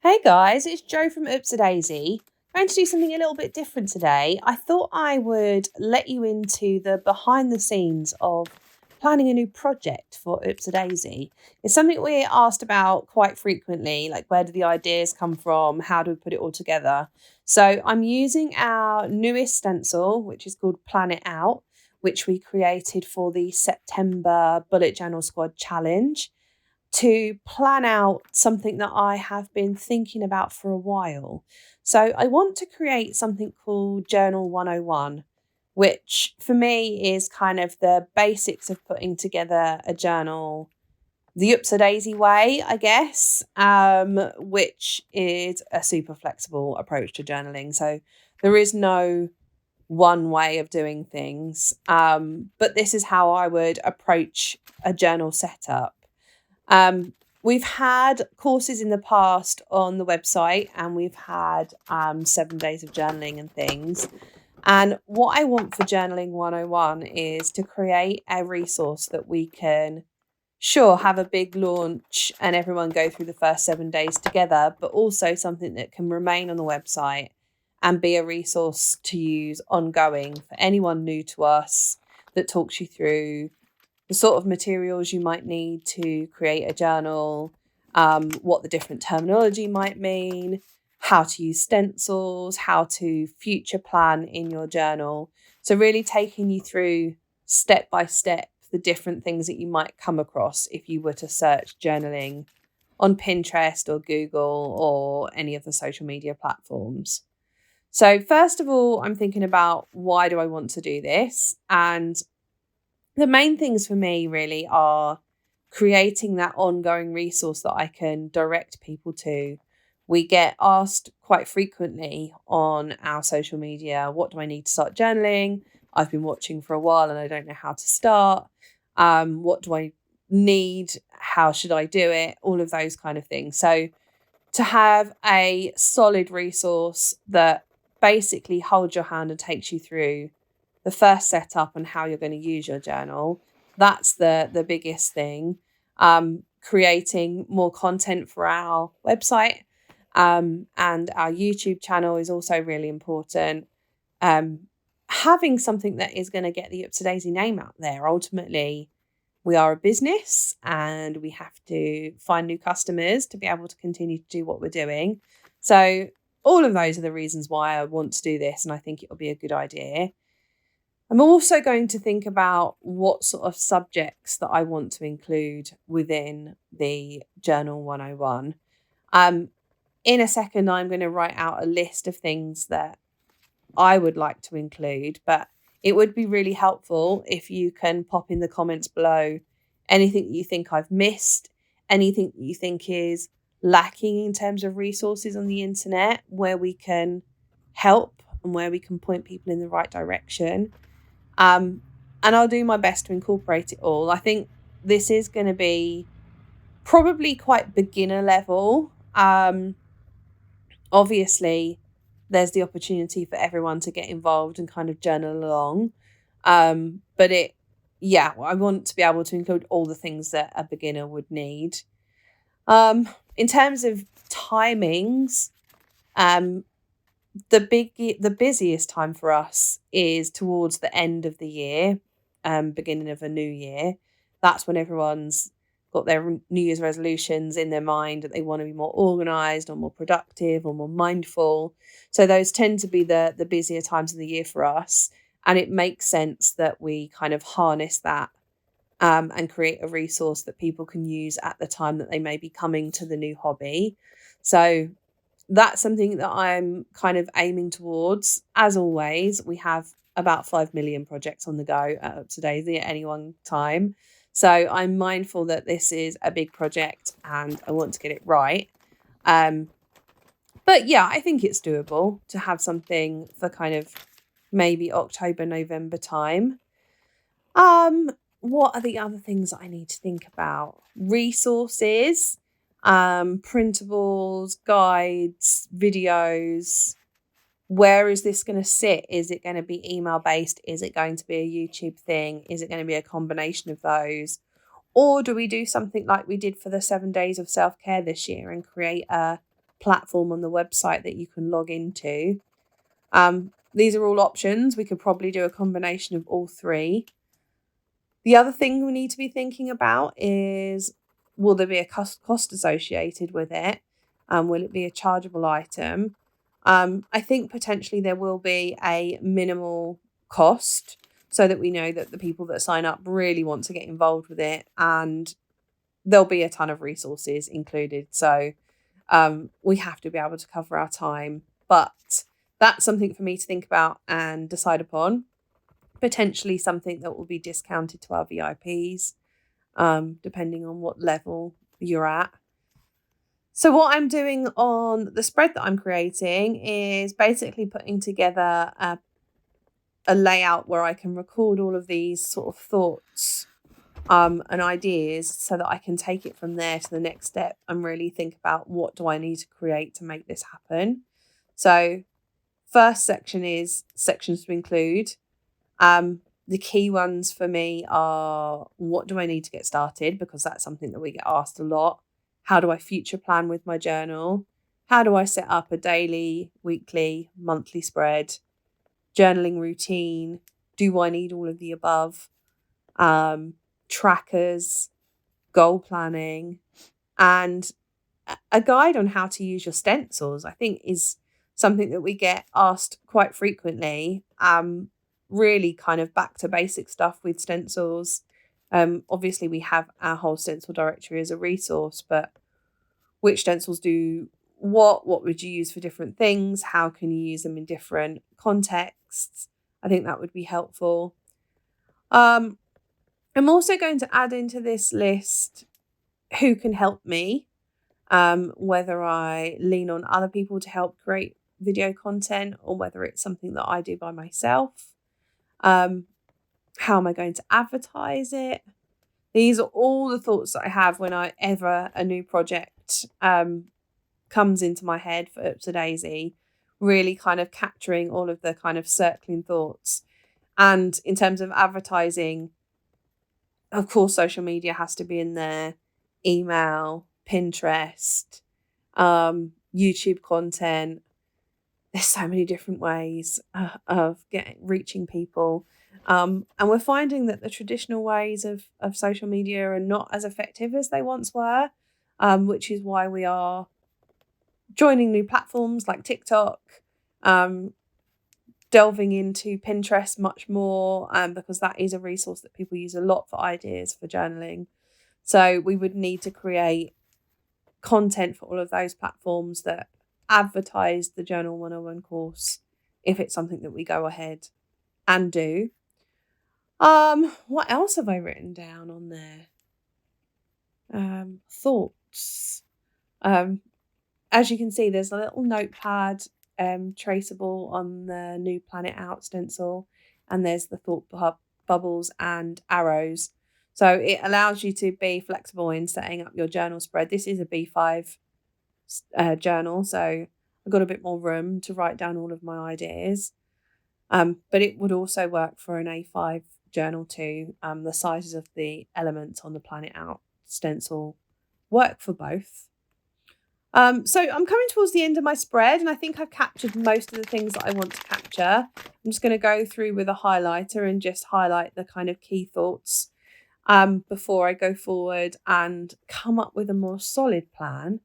Hey guys, it's Jo from Daisy. I'm going to do something a little bit different today. I thought I would let you into the behind the scenes of planning a new project for Daisy. It's something we're asked about quite frequently, like where do the ideas come from? How do we put it all together? So I'm using our newest stencil, which is called Plan It Out, which we created for the September Bullet Journal Squad Challenge, to plan out something that I have been thinking about for a while. So I want to create something called Journal 101, which for me is kind of the basics of putting together a journal the Daisy way, I guess, which is a super flexible approach to journaling. So there is no one way of doing things, but this is how I would approach a journal setup. We've had courses in the past on the website, and we've had 7 days of journaling and things. And what I want for Journaling 101 is to create a resource that we can, sure, have a big launch and everyone go through the first 7 days together, but also something that can remain on the website and be a resource to use ongoing for anyone new to us, that talks you through the sort of materials you might need to create a journal, what the different terminology might mean, how to use stencils, how to future plan in your journal. So really taking you through step by step the different things that you might come across if you were to search journaling on Pinterest or Google or any of the social media platforms. So first of all, I'm thinking about, why do I want to do this? And the main things for me really are creating that ongoing resource that I can direct people to. We get asked quite frequently on our social media, what do I need to start journaling? I've been watching for a while and I don't know how to start. What do I need? How should I do it? All of those kind of things. So to have a solid resource that basically holds your hand and takes you through the first setup and how you're going to use your journal, that's the biggest thing. Creating more content for our website and our YouTube channel is also really important. Having something that is going to get the Daisy name out there. Ultimately, we are a business and we have to find new customers to be able to continue to do what we're doing. So all of those are the reasons why I want to do this, and I think it'll be a good idea. I'm also going to think about what sort of subjects that I want to include within the Journal 101. In a second, I'm going to write out a list of things that I would like to include, but it would be really helpful if you can pop in the comments below anything that you think I've missed, anything that you think is lacking in terms of resources on the internet, where we can help and where we can point people in the right direction. And I'll do my best to incorporate it all. I think this is going to be probably quite beginner level. Obviously, there's the opportunity for everyone to get involved and kind of journal along. But I want to be able to include all the things that a beginner would need. In terms of timings, the busiest time for us is towards the end of the year, beginning of a new year. That's when everyone's got their New Year's resolutions in their mind, that they want to be more organized or more productive or more mindful. So those tend to be the busier times of the year for us. And it makes sense that we kind of harness that and create a resource that people can use at the time that they may be coming to the new hobby. So that's something that I'm kind of aiming towards. As always, we have about 5 million projects on the go at Daisy at any one time. So I'm mindful that this is a big project and I want to get it right. But yeah, I think it's doable to have something for kind of maybe October, November time. What are the other things that I need to think about? Resources, printables, guides, videos. Where is this going to sit? Is it going to be email based? Is it going to be a YouTube thing? Is it going to be a combination of those? Or do we do something like we did for the 7 days of self-care this year and create a platform on the website that you can log into. These are all options. We could probably do a combination of all three. The other thing we need to be thinking about is, will there be a cost associated with it? Will it be a chargeable item? I think potentially there will be a minimal cost so that we know that the people that sign up really want to get involved with it, and there'll be a ton of resources included. So we have to be able to cover our time. But that's something for me to think about and decide upon. Potentially something that will be discounted to our VIPs, depending on what level you're at. So what I'm doing on the spread that I'm creating is basically putting together a layout where I can record all of these sort of thoughts and ideas so that I can take it from there to the next step and really think about, what do I need to create to make this happen? So first section is sections to include. The key ones for me are, what do I need to get started? Because that's something that we get asked a lot. How do I future plan with my journal? How do I set up a daily, weekly, monthly spread? Journaling routine. Do I need all of the above? Trackers, goal planning, and a guide on how to use your stencils, I think, is something that we get asked quite frequently. Really kind of back to basic stuff with stencils. Obviously we have our whole stencil directory as a resource, but which stencils do what would you use for different things? How can you use them in different contexts? I think that would be helpful. I'm also going to add into this list who can help me, whether I lean on other people to help create video content or whether it's something that I do by myself. How am I going to advertise it? These are all the thoughts that I have whenever a new project comes into my head for Upsadaisy, really kind of capturing all of the kind of circling thoughts. And in terms of advertising, of course, social media has to be in there, email, Pinterest, YouTube content. There's so many different ways of reaching people. And we're finding that the traditional ways of social media are not as effective as they once were, which is why we are joining new platforms like TikTok, delving into Pinterest much more, because that is a resource that people use a lot for ideas for journaling. So we would need to create content for all of those platforms that advertise the Journal 101 course, if it's something that we go ahead and do. What else have I written down on there? Thoughts. As you can see, there's a little notepad traceable on the new Plan It Out stencil, and there's the thought bubbles and arrows. So it allows you to be flexible in setting up your journal spread. This is a B5 journal, so I've got a bit more room to write down all of my ideas. But it would also work for an A5 journal too. The sizes of the elements on the Plan It Out stencil work for both. So I'm coming towards the end of my spread, and I think I've captured most of the things that I want to capture. I'm just going to go through with a highlighter and just highlight the kind of key thoughts before I go forward and come up with a more solid plan.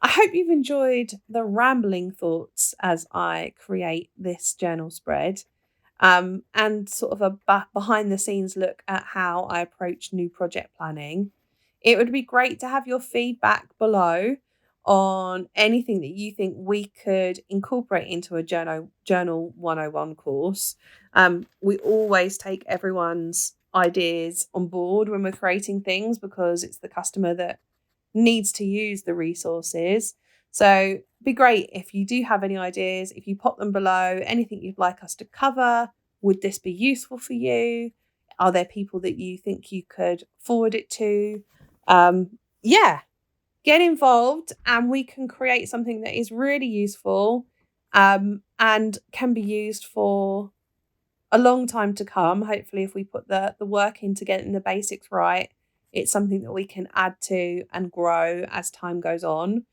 I hope you've enjoyed the rambling thoughts as I create this journal spread, and sort of a behind the scenes look at how I approach new project planning. It would be great to have your feedback below on anything that you think we could incorporate into a Journal 101 course. We always take everyone's ideas on board when we're creating things, because it's the customer that needs to use the resources. So it'd be great if you do have any ideas, if you pop them below, anything you'd like us to cover. Would this be useful for you? Are there people that you think you could forward it to? Get involved, and we can create something that is really useful and can be used for a long time to come. Hopefully, if we put the work into getting the basics right, it's something that we can add to and grow as time goes on.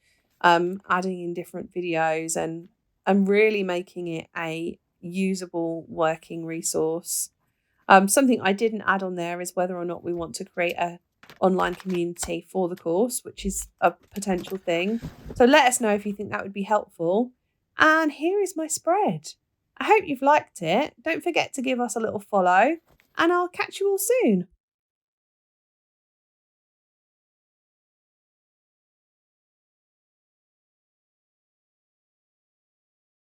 adding in different videos and really making it a usable working resource. Something I didn't add on there is whether or not we want to create a online community for the course, which is a potential thing. So let us know if you think that would be helpful. And here is my spread. I hope you've liked it. Don't forget to give us a little follow, and I'll catch you all soon.